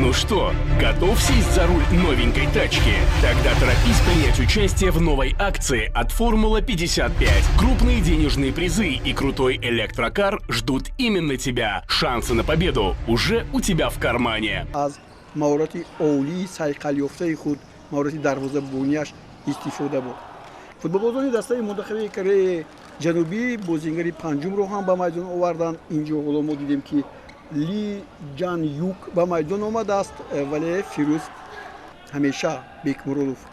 Ну что, готов сесть за руль новенькой тачки? Тогда торопись принять участие в новой акции от Формула 55. Крупные денежные призы и крутой электрокар ждут именно тебя. Шансы на победу уже у тебя в кармане. از مهارت اولی سیقل یافته خود مهارت دروازه‌بونیش استفاده بود. فوتبالبازان دسته منتخب کره جنوبی بازیگری پنجم رو هم به میدان آوردن. اینجا حالا ما دیدیم که لی جان یوک به میدان آمده است، ولی فیروز همیشه بیکمرولوف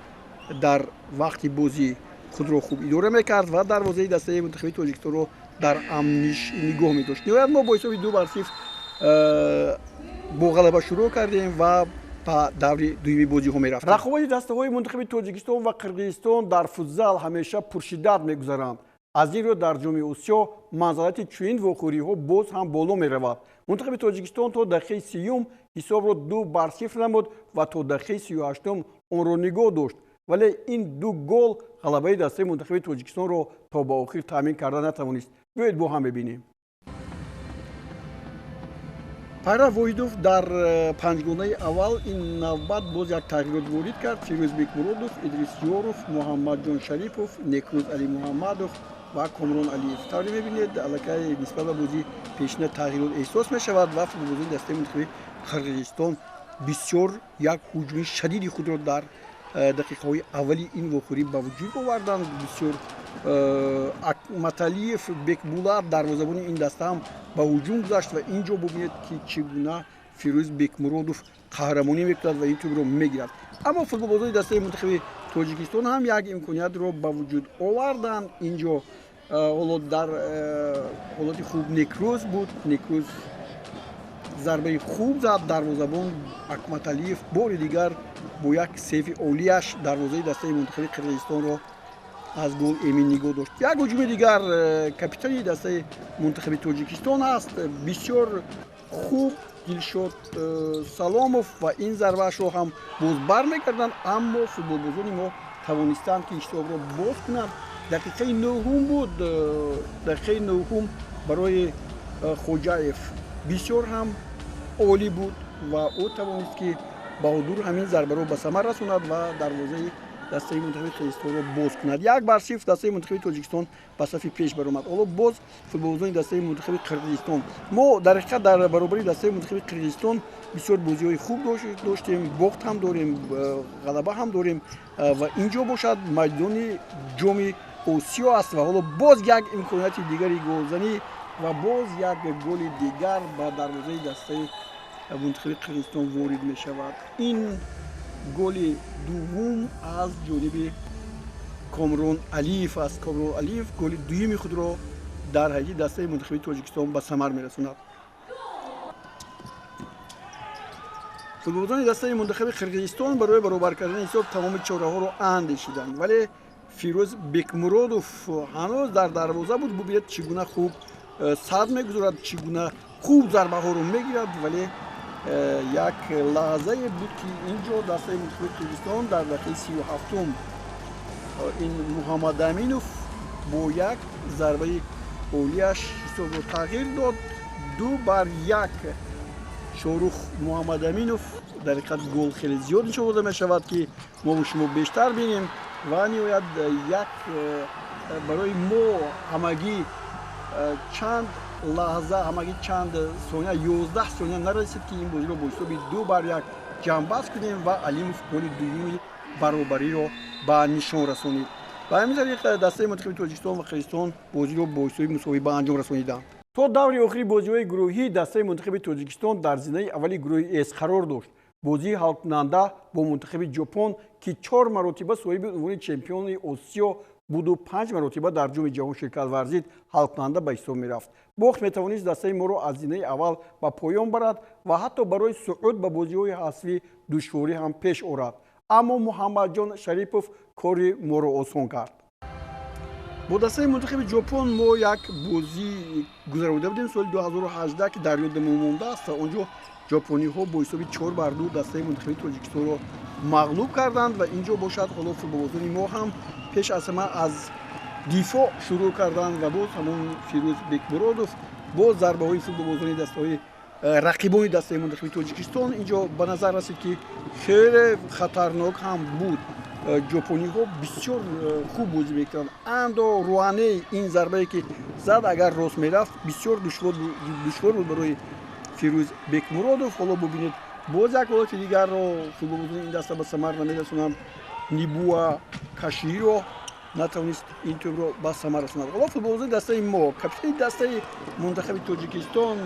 در وقتی بازی خود را خوب اداره میکرد و دروازه دسته منتخب تاجیکستان رو در امنش نگاه می‌داشت. نهایت ما با حساب 2-0 با غلبه شروع کردیم و به دور دومی بازی ها می‌رفتیم. رقابت دسته‌های منتخب تاجیکستان و قرقیزستان در فوتزال همیشه پرشدت می‌گذرند. از این رو در جام آسیا منزلت چنین واقعی‌ها باز هم بالا می‌رود. منتخب تاجیکستان تا دقیقه 30 حساب را 2-0 نمود و تا دقیقه 38 آن را نگاه داشت، ولی این دو گل غلبه دسته منتخب تاجیکستان را تا به آخر تامین کرده نتوانست. بیایید با هم ببینیم. пайра воҳидов дар панҷгонаи аввал ин навбат боз як тағйирот ворид кард. фирӯз бекмуродов, идрис ёров, муҳаммадҷон шарипов, некрӯз али муҳаммадов ва комрон алиев. тавре мебинед аллакай нисбат ба бозӣ пешина тағйирот эҳсос мешавад ва футболбозони дастаи منتخби қирғизистон бисёр як ҳуҷуми шадиди худро дар дақиқаҳои аввали ин вохӯрӣ ба вуҷуд оварданд. бисёр Акматалиев, Бекбулат дарвозабони ин даста ҳам ба ҳуҷум гузашт ва инҷо бубинед ки чӣ гуна Фирӯз Бекмуродов қаҳрамонӣ мекунад ва ин тӯбро мегирад. аммо футболбозони дастаи мунтахаби тоҷикистон ҳам як имкониятро ба вуҷуд оварданд. инҷо ҳоло дар ҳолати хуб Некрӯз буд. Некрӯз зарбаи хуб зад. дарвозабон Акматалиев бори дигар бо як сейфи олияш дарвозаи дастаи мунтахаби қирғизистонро аз гол эмин нигоҳ дошт. як ҳуҷуми дигар капитани дастаи мунтахаби тоҷикистон аст. бисёр хуб Дилшод Саломов ва ин зарбаашро ҳам боз бармегарданд, аммо футболбозони мо тавонистанд ки ҳисобро боз кунанд. дақиқаи 9 буд. дақиқаи 9 барои Хоҷаев бисёр ҳам олӣ буд ва ӯ тавонист ки баҳодур ҳамин зарбаро ба самар расонад ва дарвозаи дастаи мунтахаби қирғизистонро боз кунад. 1-0 дастаи мунтахаби тоҷикистон ба сафи пеш баромад. ҳоло боз футболбозони дастаи мунтахаби қирғизистон, мо дар ҳақиқат дар баробари дастаи мунтахаби қирғизистон бисёр бозиҳои хуб доштем. бохт ҳам дорем, ғалаба ҳам дорем ва инҷо бошад майдони ҷоми осиё аст ва ҳоло боз як имконияти дигари голзанӣ ва боз як голи дигар ба дарвозаи дастаи мунтахаби қирғизистон ворид мешавад. ин голи дуввум аз ҷониби Комрон Алиев аст. Комрон Алиев голи дуюми худро дар ҳайати дастаи мунтахаби тоҷикистон ба самар мерасонад. футболбозони дастаи мунтахаби қирғизистон барои баробар кардани ҳисоб тамоми чораҳоро андешиданд, вале Фирӯз Бекмуродов ҳанӯз дар дарвоза буд. бубинед чӣ гуна хуб сад мегузорад, чӣ гуна хуб зарбаҳоро мегирад, вале як лаҳзае буд ки инҷо дастаи мунтахаби қирғизистон дар дақиқаи 37 ин Муҳаммадаминов бо як зарбаи олияш ҳисобро тағйир дод. 2-1 Шорух Муҳаммадаминов. дар ҳақиқат гол хеле зиёд нишон дода мешавад ки мо бо шумо бештар бинем ва ниҳоят як барои мо ҳамагӣ чанд лаҳза, ҳамагӣ чанд сония, 11 сония нарасид ки ин бозиро бо ҳисоби 2-1 ҷамъбаст кунем ва Алимов голи дуюми баробариро ба нишон расонид. ба ҳамин тариқ дастаи мунтахаби тоҷикистон ва қирғизистон бозиро бо ҳисоби мусовӣ ба анҷом расониданд. то даври охири бозиҳои гурӯҳӣ дастаи мунтахаби тоҷикистон дар зинаи аввали гурӯҳи С қарор дошт. бозии ҳалкунанда бо мунтахаби ҷопон ки 4 маротиба соҳиби унвони чемпиони Осиё буду 5 маротиба дар ҷоми ҷаҳон ширкат варзид, ҳалкунанда ба ҳисоб мерафт. бохт метавонист дастаи моро аз зинаи аввал ба поён барад ва ҳатто барои суъуд ба бозиҳои ҳасвӣ душворӣ ҳам пеш орад. аммо Муҳаммадҷон Шарипов кори моро осон кард. бо дастаи мунтахаби ҷопон мо як бозӣ гузаронида будем соли 2018 ки дар ёдамон мондааст. онҷо ҷопониҳо бо ҳисоби 4-2 дастаи мунтахаби тоҷикистонро мағлуб карданд ва инҷо бошад ҳоло футболбозони мо ҳам пеш аз ҳама аз дифоъ шурӯъ карданд ва боз ҳамон Фирӯз Бекмуродов боз зарбаҳои футболбозони дастаҳои рақибони дастаи мунтахаби тоҷикистон инҷо ба назар расид ки хеле хатарнок ҳам буд. ҷопониҳо бисёр хуб бозӣ мекарданд. андо руанеи ин зарбае ки зад агар рост мерафт бисёр душвор буд барои фирӯз бекмуродов. ҳоло бубинед боз як ҳолати дигарро футболбозони ин даста ба самар намерасонанд. нибуа каширо натавонист ин тӯбро ба самар расонад. ҳоло футболбозони дастаи мо капитани дастаи мунтахаби тоҷикистон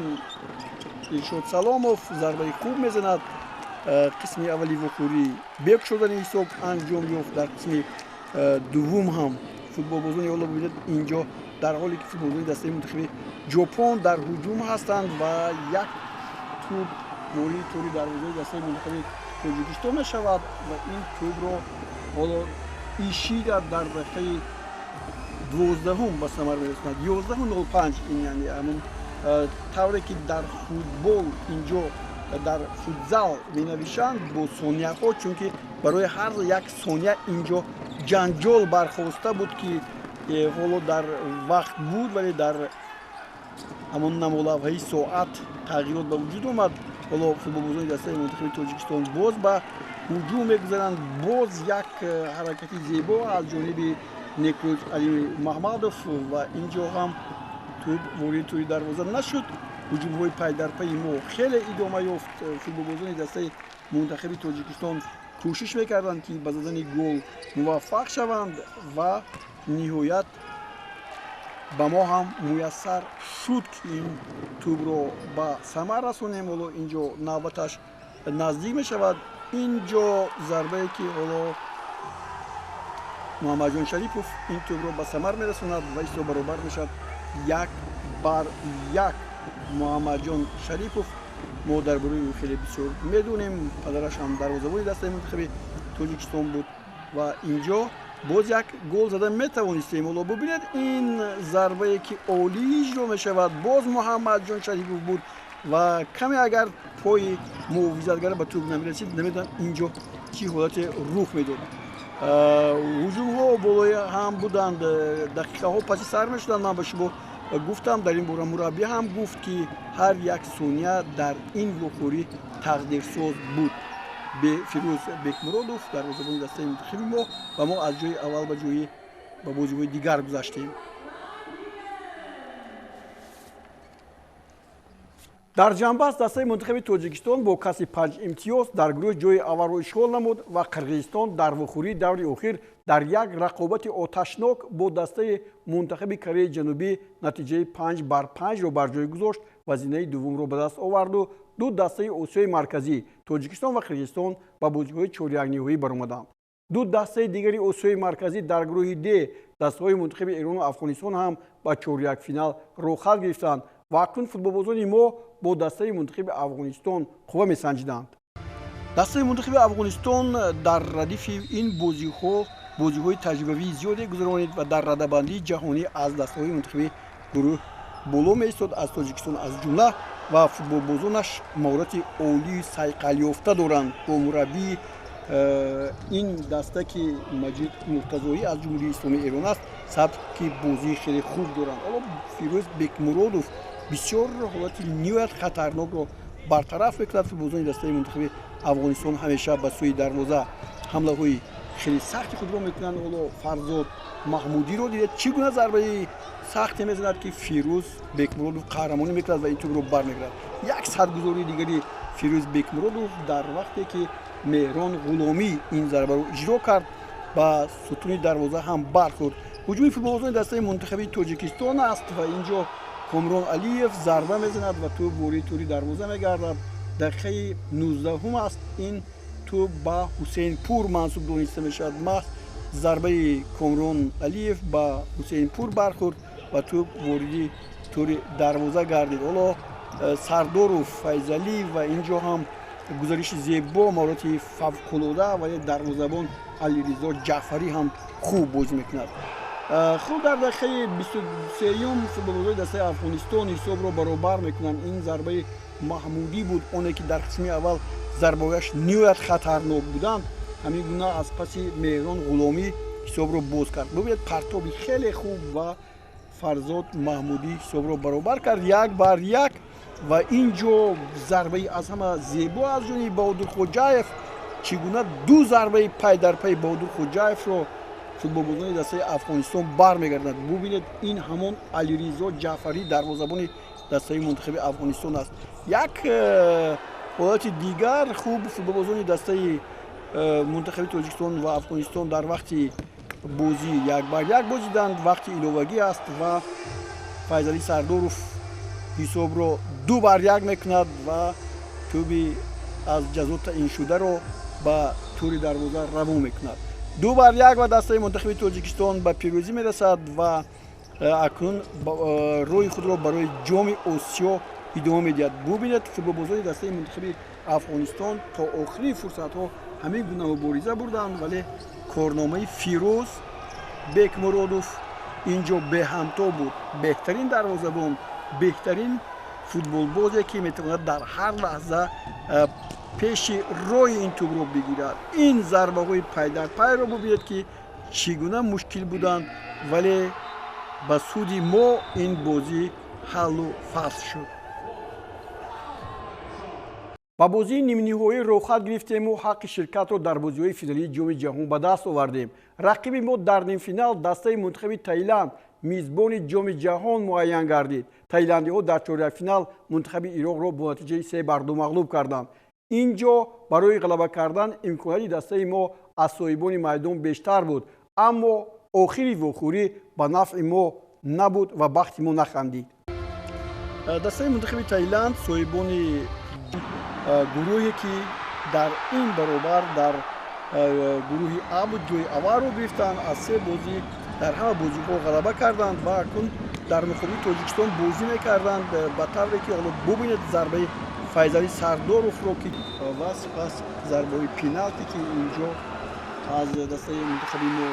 илшод саломов зарбаи хуб мезанад. қисми аввали вохӯрӣ бек шудани ҳисоб анҷом ёфт. дар қисми дуввум ҳам футболбозони ҳоло бубинед инҷо дар ҳоле ки футболбозони дастаи мунтахаби ҷопон дар ҳуҷум ҳастанд ва як тӯб мории тори дарвозаи дастаи мунтахаби тоҷикистон мешавад ва ин тӯбро ҳоло ишида дар дақиқаи 12 ба самар мерасонад. 11:05 ин яъне ҳамон тавре ки дар футбол инҷо дар футзал менавишанд бо сонияҳо, чунки барои ҳар як сония инҷо ҷанҷол бархоста буд ки ҳоло дар вақт буд, вале дар ҳамон намолавҳаи соат тағйирот ба вуҷуд омад. ҳоло футболбозони дастаи мунтахаби тоҷикистон боз ба ҳуҷум мегузаранд. боз як ҳаракати зебо аз ҷониби некрӯз али маҳмадов ва инҷо ҳам тӯб ворид тӯри дарвоза нашуд. ҳуҷумҳои пай дар пайи мо хеле идома ёфт. футболбозони дастаи мунтахаби тоҷикистон кӯшиш мекарданд ки ба задани гол муваффақ шаванд ва ниҳоят ба мо ҳам муяссар шуд ки ин тӯбро ба самар расонем. ҳоло инҷо навбаташ наздик мешавад. инҷо зарбае ки ҳоло муҳаммадҷон шарипов ин тӯбро ба самар мерасонад ва ҳисоб баробар мешавад 1-1. муҳаммадҷон шарипов мо дар бораи ӯ хеле бисёр медонем. падараш ҳам дарвозабони дастаи мунтахаби тоҷикистон буд ва инҷо боз як гол зада метавонистем. ҳоло бубинед ин зарбае ки олӣ иҷро мешавад. боз муҳаммадҷон шарипов буд ва каме агар пои муҳофизатгара ба тӯб намерасид намедонам инҷо чӣ ҳолате рух медод. ҳуҷумҳо болои ҳам буданд. дақиқаҳо паси сар мешуданд. ман ба шумо гуфтам дар ин бора мураббӣ ҳам гуфт ки ҳар як сония дар ин вохӯрӣ тақдирсоз буд. фирӯз бекмуродов дарвозабони дастаи мунтахаби мо ва мо аз ҷои аввал ба бозиҳои дигар гузаштем. дар ҷанбаст дастаи мунтахаби тоҷикистон бо касби 5 имтиёз дар гурӯҳ ҷои аввалро ишғол намуд ва қирғизистон дар вохӯрии даври охир дар як рақобати оташнок бо дастаи мунтахаби Кореяи Ҷанубӣ натиҷаи 5-5-ро бар ҷой гузошт ва зинаи дуввумро ба даст оварду ду дастаи Осиёи Марказӣ Тоҷикистон ва Қирғизистон ба бозиҳои чорякниҳоӣ баромаданд. ду дастаи дигари Осиёи Марказӣ дар гурӯҳи Д дастаҳои мунтахаби Эрону Афғонистон ҳам ба чорякфинал рохат гирифтанд ва акнун футболбозони мо бо дастаи мунтахаби Афғонистон қувва месанҷиданд. дастаи мунтахаби Афғонистон дар радифи ин бозиҳои таҷрибавии зиёде гузаронид ва дар радабандии ҷаҳонӣ аз дастаҳои мунтахаби гурӯҳ боло меистод. аз Тоҷикистон аз ҷумла ва футболбозонаш маҳорати олии сайқалёфта доранд. бо мураббии ин даста ки Маҷид Муртазоӣ аз ҷумҳурии Исломии Эрон аст сабки бозии хеле хуб доранд. ҳоло фирӯз бекмуродов бисёр ҳолати ниҳоят хатарнокро бартараф мекунад. футболбозони дастаи мунтахаби Афғонистон ҳамеша ба сӯи дарвоза ҳамлаҳои хеле сахти худро мекунанд. ҳоло Фарзод Маҳмудиро дидед чӣ гуна зарбаи сахте мезанад ки фирӯз бекмуродов қаҳрамонӣ мекунад ва ин тӯбро бармегирад. як садгузории дигари фирӯз бекмуродов дар вақте ки Меҳрон Ғуломӣ ин зарбаро иҷро кард ба сутуни дарвоза ҳам бархӯрд. ҳуҷуми футболбозони дастаи мунтахаби Тоҷикистон аст ва инҷо Комрон Алиев зарба мезанад ва тӯб ворид тӯри дарвоза мегардад. дақиқаи 19 аст. ин тӯб ба Ҳусейнпур мансуб дониста мешавад. маҳз зарбаи Комрон Алиев ба Ҳусейнпур бархӯрд ва тӯб вориди тӯри дарвоза гардид. ҳоло Сардоров Файзалӣ ва инҷо ҳам гузариши зебо маҳорати фавқулода вале дарвозабон Алиризо Ҷаъфарӣ ҳам хуб бозӣ мекунад. хуб дар дақиқаи 23 футболбозони дастаи Афғонистон ҳисобро баробар мекунанд. ин зарбаи Маҳмудӣ буд, оне ки дар қисми аввал зарбаҳояш ниҳоят хатарнок буданд. ҳамин гуна аз паси Меҳрон Ғуломӣ ҳисобро боз кард. бубинед партоби хеле хуб ва Фарзод Маҳмудӣ ҳисобро баробар кард 1-1 ва инҷо зарбаи аз ҳама зебо аз ҷониби Баҳодур Хоҷаев чӣ гуна ду зарбаи пай дар пай Баҳодур Хоҷаевро футболбозони дастаи Афғонистон бармегарданд. Бубинед, ин ҳамон Алиризо Ҷаъфарӣ дарвозабони дастаи мунтахаби Афғонистон аст. Як ҳолати дигар хуб футболбозони дастаи мунтахаби Тоҷикистон ва Афғонистон дар вақти бозӣ 1-1 бозиданд. Вақти иловагӣ аст ва Файзалӣ Сардоров ҳисобро 2-1 мекунад ва тӯби аз ҷазо таъиншударо ба тури дарвоза равон мекунад. 2-1 ва дастаи мунтахаби Тоҷикистон ба пирӯзӣ мерасад ва акнун роҳи худро барои ҷоми Осиё идома медиҳад. Бубинед, футболбозони дастаи мунтахаби Афғонистон то охирии фурсатҳо ҳамин гуна мубориза бурданд, вале корномаи Фирӯз Бекмуродов инҷо беҳамто буд. Беҳтарин дарвозабон, беҳтарин футболбозе ки метавонад дар ҳар лаҳза пеши роҳи ин тӯбро бигирад. Ин зарбаҳои пайдарпайро бубинед ки чӣ гуна мушкил буданд, вале ба суди мо ин бозӣ ҳаллу фасл шуд. ба бозии нимниҳоӣ рохат гирифтему ҳаққи ширкатро дар бозиҳои финалии ҷоми ҷаҳон ба даст овардем. Рақиби мо дар нимфинал дастаи мунтахаби Таиланд мизбони ҷоми ҷаҳон муайян гардид. Таиландиҳо дар чоряфинал мунтахаби Ироқро бо натиҷаи 3-2 мағлуб карданд. инҷо барои ғалаба кардан имконияти дастаи мо аз соҳибони майдон бештар буд, аммо охири вохӯрӣ ба нафъи мо набуд ва бахти мо нахандид. дастаи мунтахаби Таиланд соҳибони гурӯҳе ки дар ин баробар дар гурӯҳи А буд ҷои аввалро гирифтанд, аз 3 бозӣ дар ҳама бозиҳо ғалаба карданд ва акнун дар муқобили Тоҷикистон бозӣ мекарданд, ба тавре ки ҳоло бубинед зарбаи Файзалӣ Сардоровро ки ва сипас зарбаҳои пеналти ки инҷо аз дастаи мунтахаби мо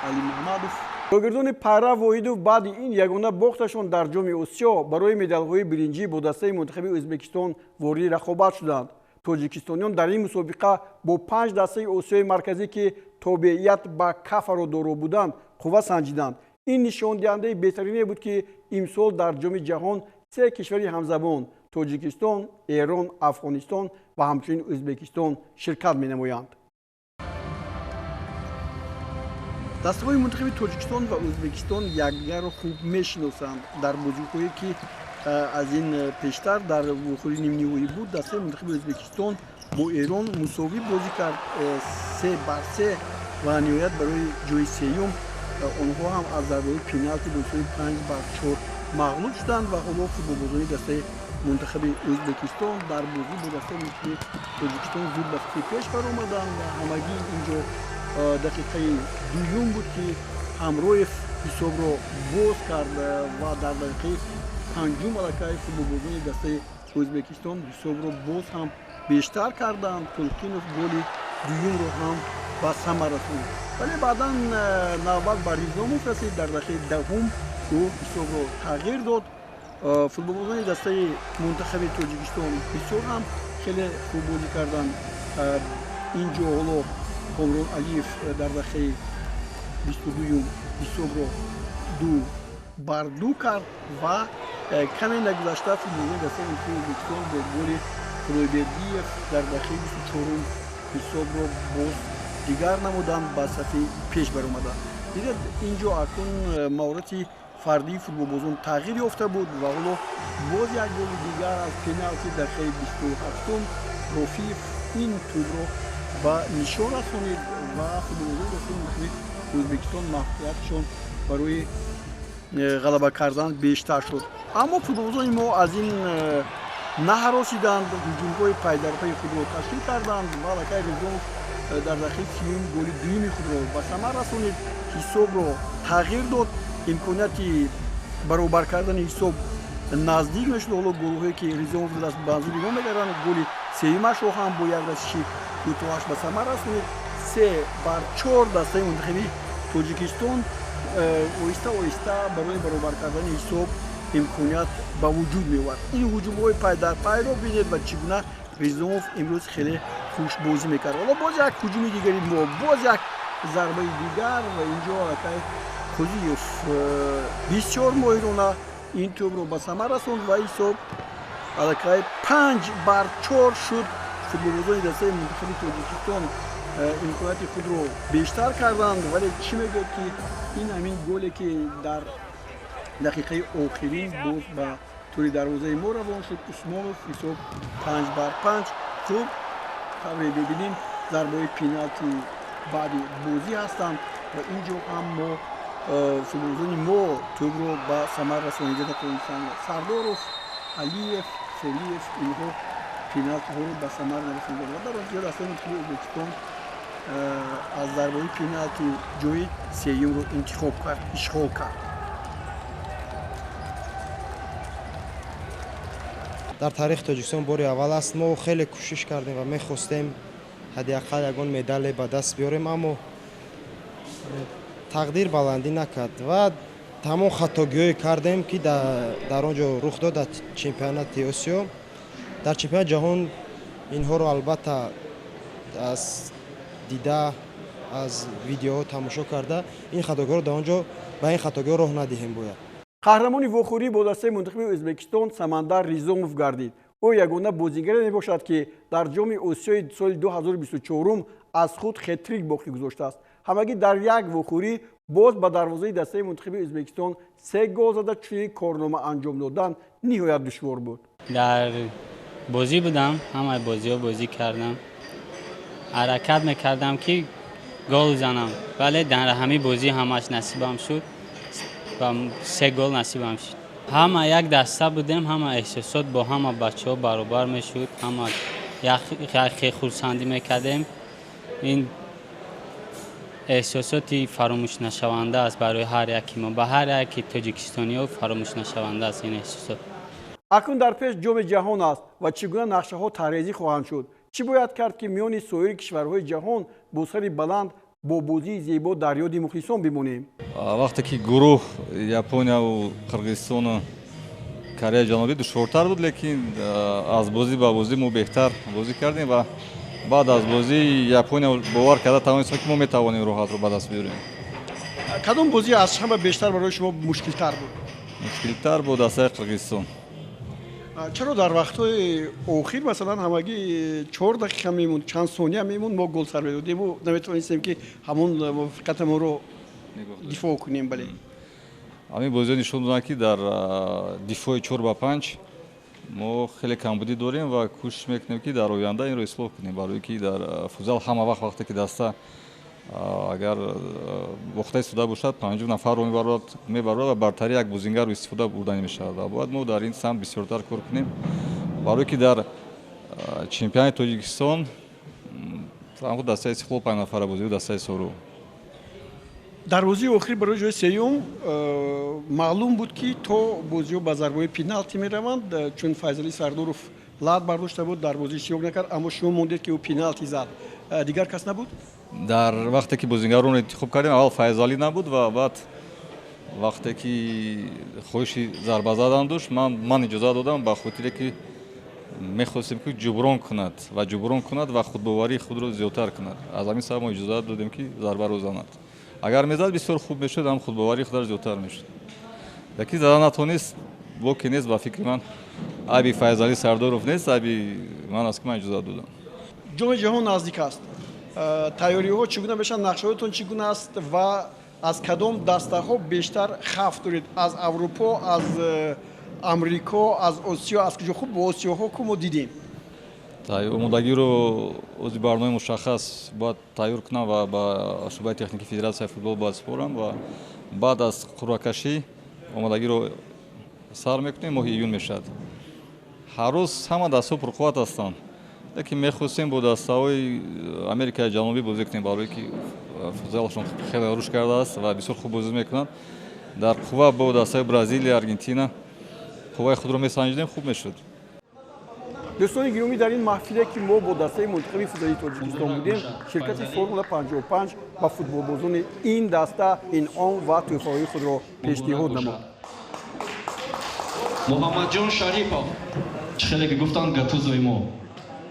Али Муҳаммадов. Шогирдони Пайра Воҳидов баъди ин ягона бохташон дар ҷоми Осиё барои медалҳои биринҷӣ бо дастаи мунтахаби Ӯзбекистон вориди рақобат шуданд. Тоҷикистониён дар ин мусобиқа бо 5 дастаи Осиёи марказӣ ки тобеият ба кафаро доро буданд қувва санҷиданд. ин нишондиҳандаи беҳтарине буд ки имсол дар ҷоми ҷаҳон 3 кишвари ҳамзабон Тоҷикистон, Эрон, Афғонистон ва ҳамчунин Ӯзбекистон ширкат менамоянд. дастаҳои мунтахаби Тоҷикистон ва Ӯзбекистон якдигарро хуб мешиносанд. дар бозиҳое ки аз ин пештар дар вохӯрии нимниҳоӣ буд, дастаи мунтахаби Ӯзбекистон бо Эрон мусовӣ бозӣ кард 3-3 ва ниҳоят барои ҷои сеюм онҳо ҳам аз зарбаҳои пеналти бо ҳисоби 5-4 мағлуб шуданд ва ҳоло футболбозони дастаи мунтахаби Ӯзбекистон дар бозӣ бо дастаи мунтахаби Тоҷикистон зуд ба фикри пеш баромаданд ва ҳамагӣ инҷо дақиқаи дуюм буд ки Ҳамроев ҳисобро боз кард ва дар дақиқаи панҷум аллакай футболбозони дастаи Ӯзбекистон ҳисобро боз ҳам бештар карданд. Толқинов голи дуюмро ҳам ба самар расонд, вале баъдан навбат ба Ризомов расид. дар дақиқаи даҳум ӯ ҳисобро тағйир дод. футболбозони дастаи мунтахаби Тоҷикистон бисёр ҳам хеле хуб бозӣ карданд. инҷо ҳоло Комрон Алиев дар дақиқаи 22 ҳисобро 2-2 кард ва каме нагузашта футболбозони дастаи мунтахаби Ӯзбекистон бо голи Худойбердиев дар дақиқаи 24 ҳисобро боз дигар намуданд, ба сафи пеш баромаданд. дидед, инҷо акнун маҳорати фардии футболбозон тағйир ёфта буд ва ҳоло боз як голи дигар аз пеналти дақиқаи 27 Рофиев ин тӯбро ба нишон расонид ва футболбозони дастаи мунтахаби Ӯзбекистон маҳбубияташон барои ғалаба кардан бештар шуд. аммо футболбозони мо аз ин наҳаросиданд, ҳуҷумҳои пайдарпайи худро ташкил карданд ва аллакай Ризомов дар дақиқаи 30 голи дуюми худро ба самар расонид, ҳисобро тағйир дод, имконияти баробар кардани ҳисоб наздик мешуд. ҳоло гурӯҳе ки Ризомов дар манзил идома мекарданд, голи сеюмашро ҳам бо як расиши дутоаш ба самар расонид. 3-4 дастаи мунтахаби Тоҷикистон оҳиста оҳиста барои баробар кардани ҳисоб имконият ба вуҷуд меовард. ин ҳуҷумҳои пайдарпайро бинед ва чӣ гуна Ризомов имрӯз хеле хуш бозӣ мекард. ҳоло боз як ҳуҷуми дигари мо, боз як зарбаи дигар ва инҷо аллакай Қозиев бисёр моҳирона این توپ رو به ثمر رسوند و حساب علاقه 5-4 شد. فوتبالبازان دسته منتخب تاجیکستان امکانات خود رو بیشتر کردند، ولی چی میگه که این همین گلی که در دقیقه آخرین باز به توری دروازه ما روان شد. اسمانوف حساب 5-5. خوب طبعا ببینیم ضربه پنالتی بعد بازی هستند و اینجا هم ما فوتبالبازان ما توپ رو به ثمر رسانیده نتونستند. سرداروف، علیف، سلیف اینها پنالتی ها رو به ثمر نرسوندند و در آنجا دسته منتخب ازبکستان از ضربه پنالتی جوی سیوم رو اشغال کرد. дар таърихи тоҷикистон бори аввал аст. мо хеле кӯшиш кардем ва мехостем ҳадиақал ягон медале ба даст биёрем, аммо тақдир баландӣ накард ва тамом хатогиҳое кардем, ки дар он ҷо рух дод дар чемпионати осиё. дар чемпионати ҷаҳон инҳоро албатта аз дида, аз видеоҳо тамошо карда ин хатогиҳоро дар он ҷо ба ин хатогиҳо роҳ надиҳем бояд. қаҳрамони вохӯрӣ бо дастаи мунтахаби ӯзбекистон Самандар Ризомов гардид. ӯ ягона бозигаре мебошад, ки дар ҷоми Осиёи соли 2024 аз худ хетрик боқӣ гузоштааст. ҳамагӣ дар як вохӯрӣ боз ба дарвозаи дастаи мунтахаби Ӯзбекистон 3 гол зада чунин корнома анҷом додан ниҳоят душвор буд. дар бозӣ будам, ҳамаи бозиҳо бозӣ кардам. ҳаракат мекардам, ки гол занам, вале дар ҳамаи бозӣ ҳамаш насибам шуд ва 3 гол насибам шуд. ҳама як даста будем, ҳама эҳсосот бо ҳама бачаҳо баробар мешуд, ҳама яхе хурсандӣ мекардем. ин эҳсосоти фаромӯшнашаванда аст барои ҳар яки мо, ба ҳар яки тоҷикистониҳо фаромӯшнашаванда аст ин эҳсосот. акнун дар пеш ҷоми ҷаҳон аст ва чӣ гуна нақшаҳо тарезӣ хоҳанд шуд. чӣ бояд кард, ки миёни соири кишварҳои ҷаҳон бо сари баланд бо бозии зебо дар ёди мухлисон бимонем? вақте ки гурӯҳ Японияу Қирғизистону Кореяи Ҷанубӣ душвортар буд, лекин аз бозӣ ба бозӣ мо беҳтар бозӣ кардем ва баъд аз бозӣ Япония бовар карда тавонист, ки мо метавонем роҳатро ба даст биёрем. кадом бозӣ аз ҳама бештар барои шумо мушкилтар буд? Мушкилтар буд дастаи Қирғизистон. чаро дар вақтҳои охир масалан ҳамагӣ 4 дақиқа мемонд, чанд сония мемонд, мо гол сар медодему наметавонистем ки ҳамон муваффиқиятамонро дифоъ кунем. бале ҳамин бозиҳо нишон доданд, ки дар дифои 4-5 мо хеле камбудӣ дорем ва кӯшиш мекунем, ки дар оянда инро ислоҳ кунем, барое ки дар футзал ҳама вақт вақте ки даста агар бохта истода бошад 50 нафарро мебарад ва бартари як бозингарро истифода бурда намешавад ва бояд мо дар ин самт бисёртар кор кунем, барое ки дар чемпионати Тоҷикистон танҳо дастаи Истиқлол 5 нафара бозиҳо дастаи Сору. дар бозии охир барои ҷои сеюм маълум буд, ки то бозиҳо ба зарбаҳои пеналти мераванд, чун Файзалӣ Сардоров лад бардошта буд, дар бозӣ иштирок накард, аммо шумо мондед, ки ӯ пеналти зад. дигар кас набуд? дар вақте ки бозингарро интихоб кардем, аввал Файзалӣ набуд ва баъд вақте ки хоҳиши зарба задан дошт, ман иҷоза додам, ба хотире ки мехостем, ки ҷуброн кунад ва худбоварии худро зиёдтар кунад. аз ҳамин сабаб мо иҷозат додем, ки зарбаро занад. агар мезад бисёр хуб мешуд, ҳам худбоварии худро зиёдтар мешуд. лекин зада натонист, боке нест. ба фикри ман айби Файзалӣ Сардоров нест, айби ман аст, ки ман иҷозат додам. ҷоми ҷаҳон наздик аст. тайёриҳо чӣ гуна мешаванд? нақшаҳоятон чӣ гуна аст ва аз кадом дастаҳо бештар хавф доред? аз аврупо, аз амрико, аз осиё? аз куҷо? хуб бо осиёҳо ку мо дидем. омодагиро ози барномаи мушаххас бояд тайёр кунам ва ба шӯъбаи техникии Федератсияи футбол бояд супорам ва баъд аз қуръакашӣ омодагиро сар мекунем. моҳи июн мешавад. ҳар рӯз ҳама дастаҳо пурқувват ҳастанд, лекин мехостем бо дастаҳои Америкаи Ҷанубӣ бозӣ кунем, барое ки футзалшон хеле рушд кардааст ва бисёр хуб бозӣ мекунанд. дар қувва бо дастаҳои Бразилия, Аргентина қувваи худро месанҷидем, хуб мешуд. дӯстони гиромӣ, дар ин маҳфиле ки мо бо дастаи мунтахаби футзалии Тоҷикистон будем, ширкати Формула 55 ба футболбозони ин даста инъом ва тӯҳфаҳои худро пешниҳод намуд. Муҳаммадҷон Шарипов, хеле ки гуфтанд гатузои мо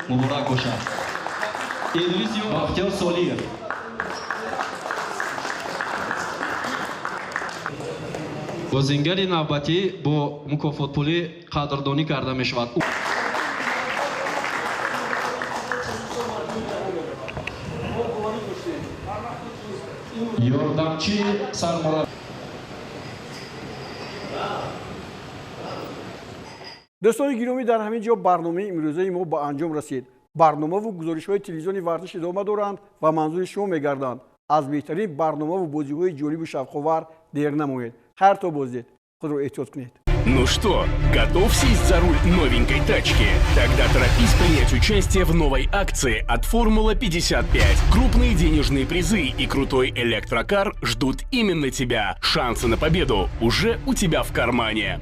муборак бошад. Идрисиё Бахтиёр Солиев, бозингари навбатӣ бо мукофотпулӣ қадрдонӣ карда мешавад. ёрдамчи сармураббӣ. دوستان گرامی، در همین جا برنامه امروزه ما به انجام رسید. برنامه و گزارش‌های تلویزیونی ورزش ادامه دارند و منظور شما می‌گردند. از بهترین برنامه و بازی‌های جالب و شوق‌آور دیر نمایید. هر تا بازید. خود رو احتیاط کنید. Ну что, готов сесть за руль новенькой тачки? Тогда торопись принять участие в новой акции от Формула 55. Крупные денежные призы и крутой электрокар ждут именно тебя. Шансы на победу уже у тебя в кармане.